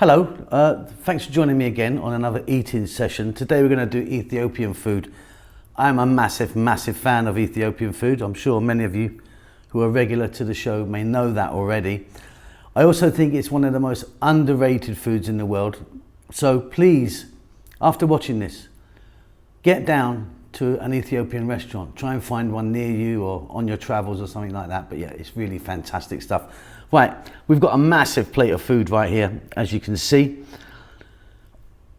Hello, thanks for joining me again on another eating session. Today we're going to do Ethiopian food. I'm a massive fan of Ethiopian food. I'm sure many of you who are regular to the show may know that already. I also think it's one of the most underrated foods in the world. So please, after watching this, get down to an Ethiopian restaurant. Try and find one near you or on your travels or something like that. But yeah, it's really fantastic stuff. Right, we've got a massive plate of food right here, as you can see.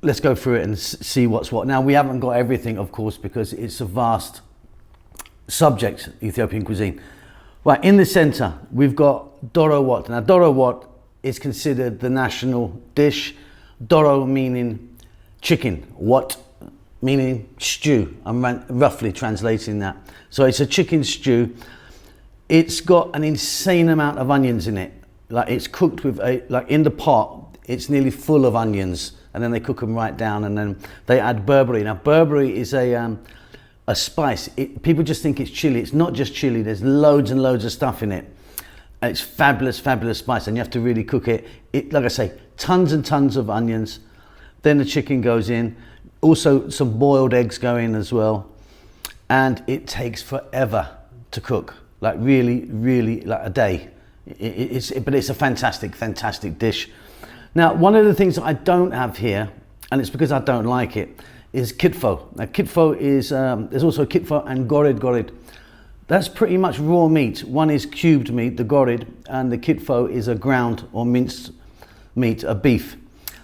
Let's go through it and see what's what. Now, we haven't got everything, of course, because it's a vast subject, Ethiopian cuisine. Right, in the center, we've got Doro Wot. Now, Doro Wot is considered the national dish. Doro meaning chicken, Wot meaning stew. I'm roughly translating that. So it's a chicken stew. It's got an insane amount of onions in it. Like it's cooked with in the pot, it's nearly full of onions, and then they cook them right down, and then they add berbere. Now berbere is a spice. People just think it's chili. It's not just chili. There's loads and loads of stuff in it. And it's fabulous spice, and you have to really cook it. Like I say, tons and tons of onions. Then the chicken goes in. Also some boiled eggs go in as well, and it takes forever to cook. Like really like a day. But it's a fantastic dish. Now, one of the things that I don't have here, and it's because I don't like it, is kitfo. Now, kitfo is, there's also kitfo and gorid. That's pretty much raw meat. One is cubed meat, the gorid, and the kitfo is a ground or minced meat, a beef.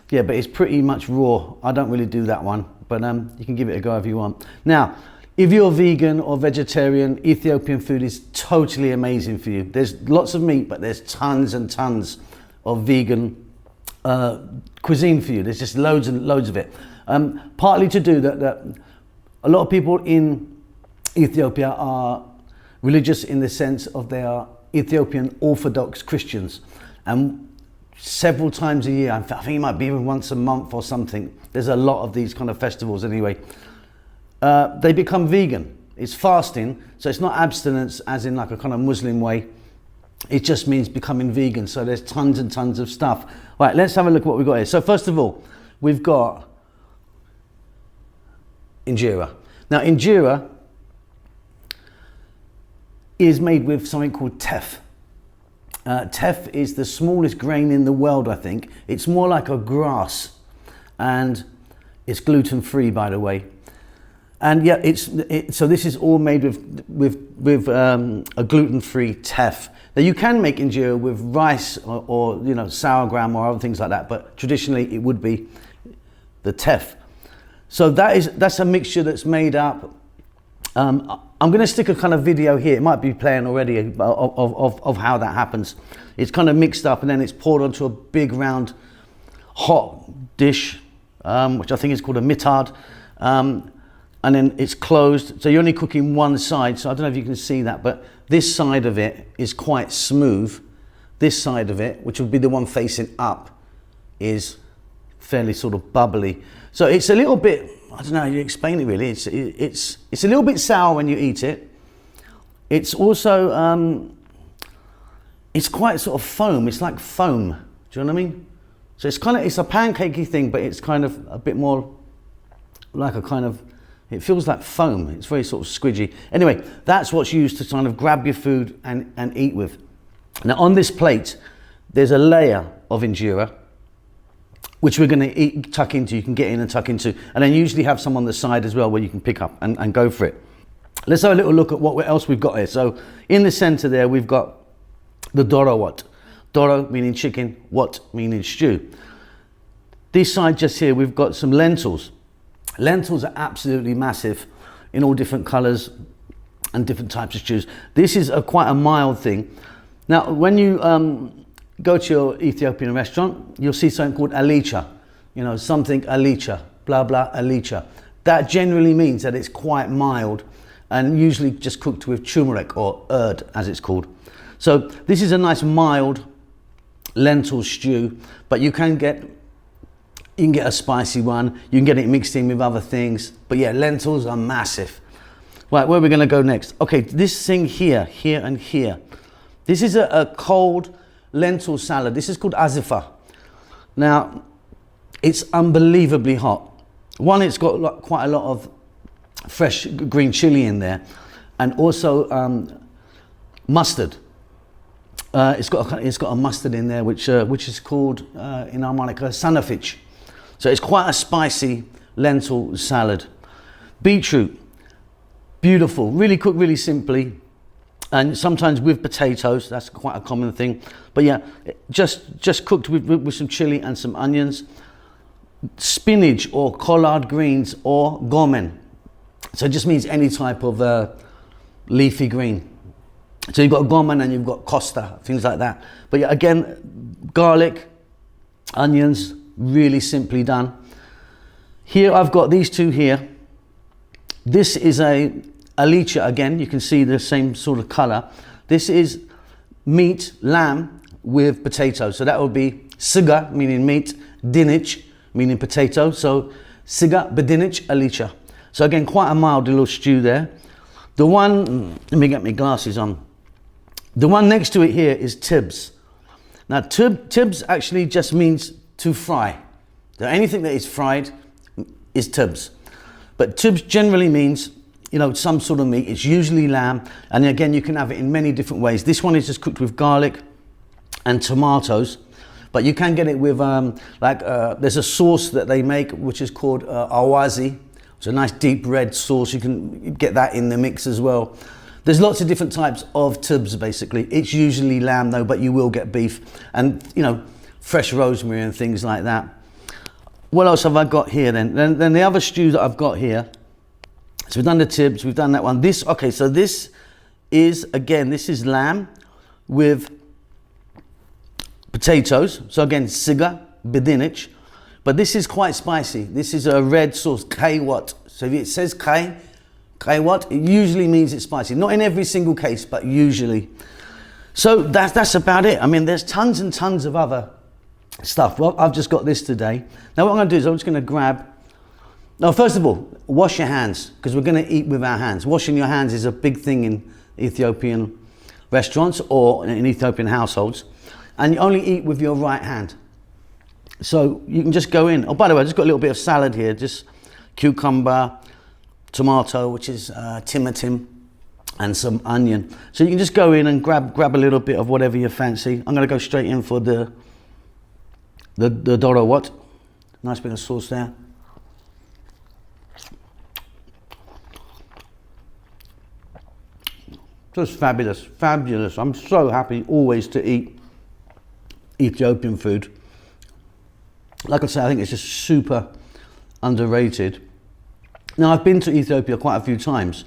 Yeah, but it's pretty much raw. I don't really do that one, but you can give it a go if you want. Now, if you're vegan or vegetarian, Ethiopian food is totally amazing for you. There's lots of meat, but there's tons and tons of vegan cuisine for you. There's just loads and loads of it. Partly to do that a lot of people in Ethiopia are religious in the sense of they are Ethiopian Orthodox Christians. And several times a year, I think it might be even once a month or something, there's a lot of these kind of festivals anyway. They become vegan. It's fasting, so it's not abstinence as in like a kind of Muslim way. It just means becoming vegan. So there's tons and tons of stuff. Right, let's have a look at what we've got here. So first of all, we've got Injira. Now Injira is made with something called teff. Teff is the smallest grain in the world, I think. It's more like a grass, and it's gluten-free, by the way. And yeah, so this is all made with a gluten-free teff. Now you can make injera with rice or you know, sauergram or other things like that, but traditionally it would be the teff. So that's a mixture that's made up. I'm going to stick a kind of video here. It might be playing already of how that happens. It's kind of mixed up, and then it's poured onto a big round hot dish, which I think is called a mitard. And then it's closed, so you're only cooking one side. So I don't know if you can see that, but this side of it is quite smooth. This side of it, which would be the one facing up, is fairly sort of bubbly. So it's a little bit, I don't know how you explain it really. It's a little bit sour when you eat it. It's also, it's quite sort of foam. It's like foam. Do you know what I mean? So it's a pancakey thing, but it's kind of a bit more like a kind of, it feels like foam. It's very sort of squidgy. Anyway, that's what's used to kind of grab your food and eat with. Now on this plate, there's a layer of injera, which we're going to tuck into. You can get in and tuck into. And then usually have some on the side as well where you can pick up and go for it. Let's have a little look at what else we've got here. So in the center there, we've got the Doro Wot. Doro meaning chicken, Wot meaning stew. This side just here, we've got some lentils. Lentils are absolutely massive in all different colors and different types of stews. This is quite a mild thing. Now, when you go to your Ethiopian restaurant, you'll see something called Alicha. You know, something Alicha, blah, blah, Alicha. That generally means that it's quite mild and usually just cooked with turmeric or urd, as it's called. So this is a nice mild lentil stew, but you can get a spicy one. You can get it mixed in with other things. But yeah, lentils are massive. Right, where are we going to go next? Okay, this thing here and here. This is a cold lentil salad. This is called Azifa. Now, it's unbelievably hot. One, it's got quite a lot of fresh green chili in there, and also mustard. It's got a mustard in there, which is called in Armonica sanafich. So it's quite a spicy lentil salad. Beetroot, beautiful, really cooked really simply, and sometimes with potatoes. That's quite a common thing. But yeah, just cooked with some chili and some onions. Spinach or collard greens or gomen. So it just means any type of leafy green. So you've got gomen and you've got costa, things like that. But yeah, again, garlic, onions, really simply done. Here I've got these two here. This is a alicha again. You can see the same sort of color. This is meat, lamb with potatoes. So that would be Sega, meaning meat, Dinich, meaning potato. So Sega Dinich Alicha. So again, quite a mild little stew there. The one, let me get my glasses on. The one next to it here is tibs. Now tibs actually just means to fry. So anything that is fried is tibs. But tibs generally means, you know, some sort of meat. It's usually lamb. And again, you can have it in many different ways. This one is just cooked with garlic and tomatoes. But you can get it with, there's a sauce that they make, which is called awazi. It's a nice deep red sauce. You can get that in the mix as well. There's lots of different types of tibs, basically. It's usually lamb, though, but you will get beef. And, you know, fresh rosemary and things like that. What else have I got here, then? Then the other stew that I've got here. So we've done the tibs. We've done that one. Okay, so this is, again, this is lamb with potatoes. So again, Sega Dinich. But this is quite spicy. This is a red sauce, Key Wot. So if it says Key Wot, it usually means it's spicy. Not in every single case, but usually. So that's about it. I mean, there's tons and tons of other stuff. Well, I've just got this today. Now what I'm going to do is I'm just going to grab. Now, first of all, wash your hands, because we're going to eat with our hands. Washing your hands is a big thing in Ethiopian restaurants or in Ethiopian households. And you only eat with your right hand. So you can just go in. Oh, by the way, I just got a little bit of salad here. Just cucumber, tomato, which is timatim, and some onion. So you can just go in and grab a little bit of whatever you fancy. I'm going to go straight in for the Doro Wot. Nice bit of sauce there. Just fabulous, fabulous. I'm so happy always to eat Ethiopian food. Like I say, I think it's just super underrated. Now, I've been to Ethiopia quite a few times.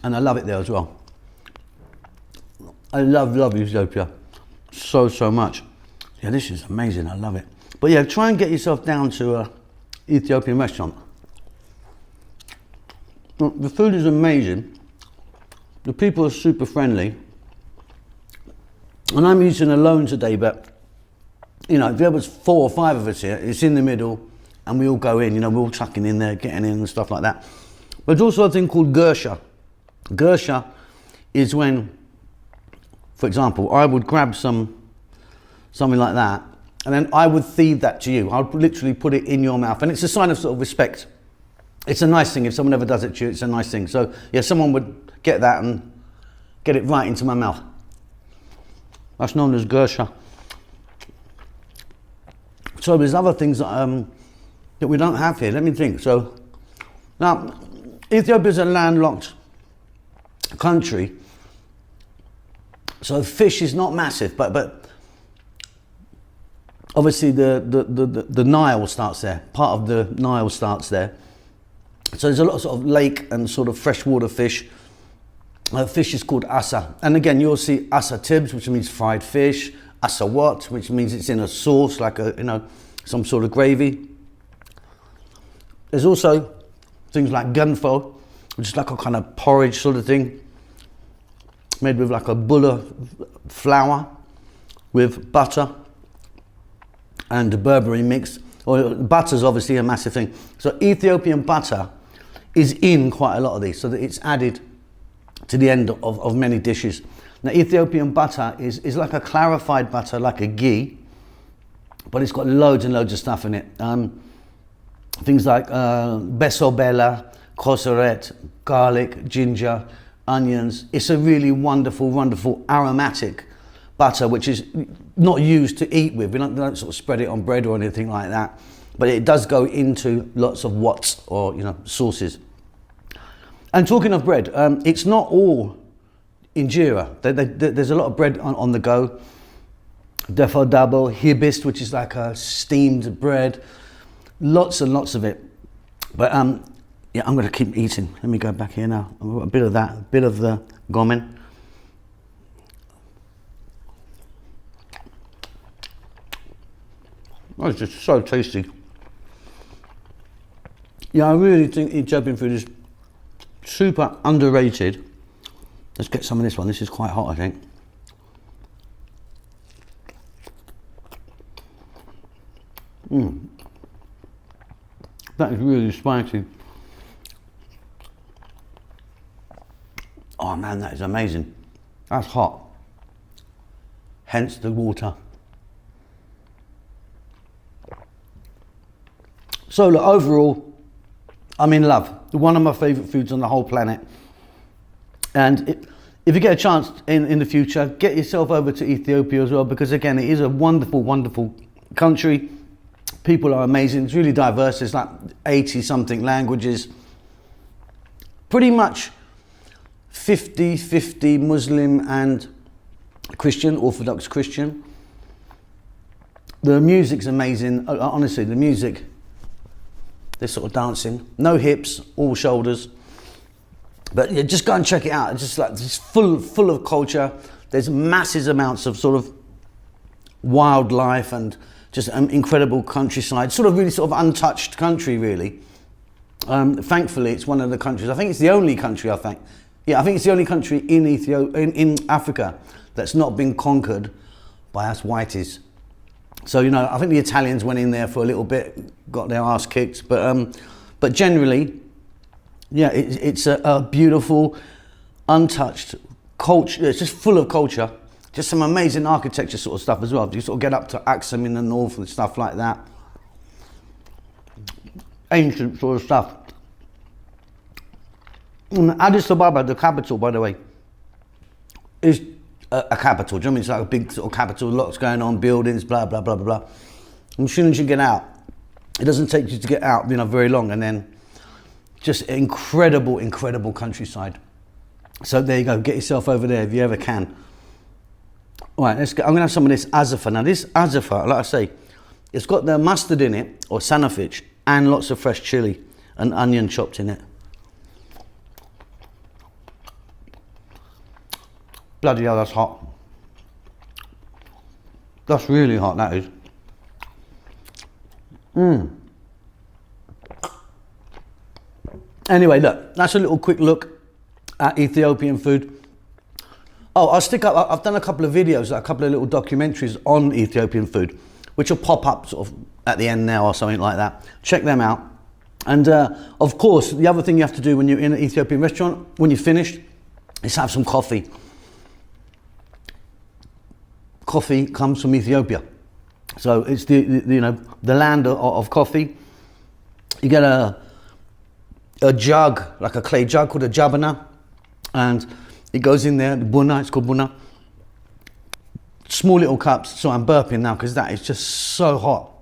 And I love it there as well. I love Ethiopia so much. Yeah, this is amazing. I love it. But yeah, try and get yourself down to an Ethiopian restaurant. The food is amazing. The people are super friendly. And I'm eating alone today, but you know, if there was 4 or 5 of us here, it's in the middle and we all go in, you know, we're all chucking in there, getting in and stuff like that. But there's also a thing called gersha. Gersha is when, for example, I would grab something like that and then I would feed that to you. I would literally put it in your mouth, and it's a sign of sort of respect. It's a nice thing. If someone ever does it to you, it's a nice thing. So yeah, someone would get that and get it right into my mouth. That's known as gersha. So there's other things that we don't have here. Let me think. So now, Ethiopia is a landlocked country, so fish is not massive, but obviously the Nile starts there. Part of the Nile starts there. So there's a lot of sort of lake and sort of freshwater fish. Fish is called asa, and again you'll see asa tibs, which means fried fish. Asa Wot, which means it's in a sauce, like some sort of gravy. There's also things like gunfo, which is like a kind of porridge sort of thing, made with like a bulla flour with butter and Burberry mix. Or butter's obviously a massive thing. So Ethiopian butter is in quite a lot of these, so that it's added to the end of many dishes. Now, Ethiopian butter is like a clarified butter, like a ghee, but it's got loads and loads of stuff in it. Things like besobela, kosoret, garlic, ginger, onions. It's a really wonderful, wonderful aromatic butter, which is not used to eat with. We don't sort of spread it on bread or anything like that, but it does go into lots of wots, or sauces. And talking of bread, it's not all Injira. There's a lot of bread on the go. Defo dabo, hibist, which is like a steamed bread. Lots and lots of it. But yeah, I'm going to keep eating. Let me go back here now. I've got a bit of that, a bit of the Gomen. Oh, it's just so tasty. Yeah, I really think Ethiopian food is super underrated. Let's get some of this one. This is quite hot, I think. That is really spicy. Oh man, that is amazing. That's hot. Hence the water. So look, overall, I'm in love. One of my favourite foods on the whole planet. And if you get a chance in the future, get yourself over to Ethiopia as well, because again, it is a wonderful, wonderful country. People are amazing. It's really diverse. There's like 80 something languages. Pretty much 50-50 Muslim and Christian, Orthodox Christian. The music's amazing. Honestly, the music, they're sort of dancing. No hips, all shoulders. But yeah, just go and check it out. It's just like, it's full of culture. There's massive amounts of sort of wildlife and just an incredible countryside. Sort of really sort of untouched country, really. Thankfully, it's one of the countries. I think it's the only country. I think it's the only country in in Africa that's not been conquered by us whiteys. So I think the Italians went in there for a little bit, got their ass kicked, but generally, yeah, it's a beautiful, untouched culture. It's just full of culture. Just some amazing architecture sort of stuff as well. You sort of get up to Axum in the north and stuff like that. Ancient sort of stuff. Addis Ababa, the capital, by the way, is a capital. Do you know what I mean? It's like a big sort of capital, lots going on, buildings, blah, blah, blah, blah, blah. And as soon as you get out, it doesn't take you to get out, very long, and then just incredible, incredible countryside. So there you go, get yourself over there if you ever can. All right, let's go. I'm gonna have some of this Azifa. Now this Azifa, like I say, it's got the mustard in it, or sanafich, and lots of fresh chili and onion chopped in it. Bloody hell, that's hot. That's really hot, that is. Anyway, look, that's a little quick look at Ethiopian food. Oh, I'll stick up, I've done a couple of videos, a couple of little documentaries on Ethiopian food, which will pop up sort of at the end now or something like that. Check them out. And of course, the other thing you have to do when you're in an Ethiopian restaurant, when you're finished, is have some coffee. Coffee comes from Ethiopia. So it's the land of coffee. You get a jug, like a clay jug called a jabana, and it goes in there, the buna, it's called buna. Small little cups, so I'm burping now because that is just so hot.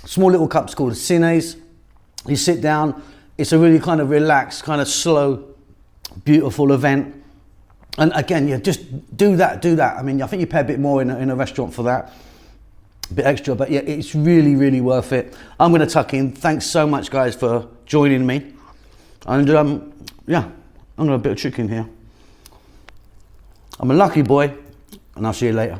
Small little cups called sines. You sit down, it's a really kind of relaxed, kind of slow, beautiful event. And again, yeah, just do that. I mean, I think you pay a bit more in a restaurant for that, a bit extra, but yeah, it's really, really worth it. I'm gonna tuck in. Thanks so much, guys, for joining me. And yeah, I'm gonna have a bit of chicken here. I'm a lucky boy, and I'll see you later.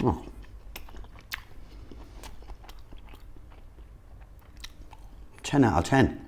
Oh. 10 out of 10.